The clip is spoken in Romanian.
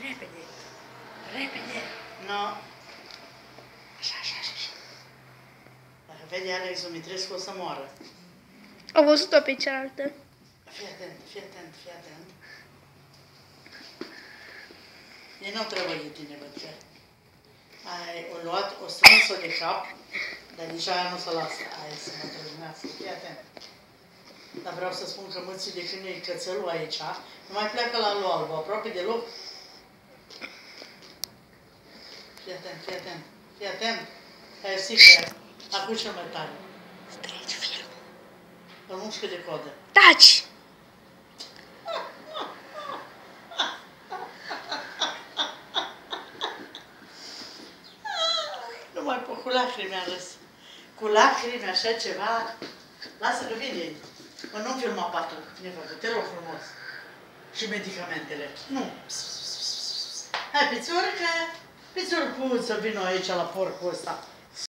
repede. Repede. No. Așa. Dacă vede Alex Dumitrescu, o să moară. Au văzut-o pe cealaltă. Fii atent. Ei nu trebuie de tine, văd că o luat, o strâns-o de cap, dar nici aia nu se lasă. Hai să mă trăznească, fii atent. Dar vreau să spun că mății de când e cățelul aici, nu mai pleacă la lui Albu, aproape deloc. Fii atent. Hai, sică, acum cel mai tare. Strigi film. Îl mușcă de codă. Taci! Numai pe cu lacrimi am râs. Cu lacrimi, așa ceva. Lasă că vine. Mă, nu filma patul. Te rog frumos. Și medicamentele. Nu. Hai, pițurcă. Pițurcuță, vină aici la porcul ăsta.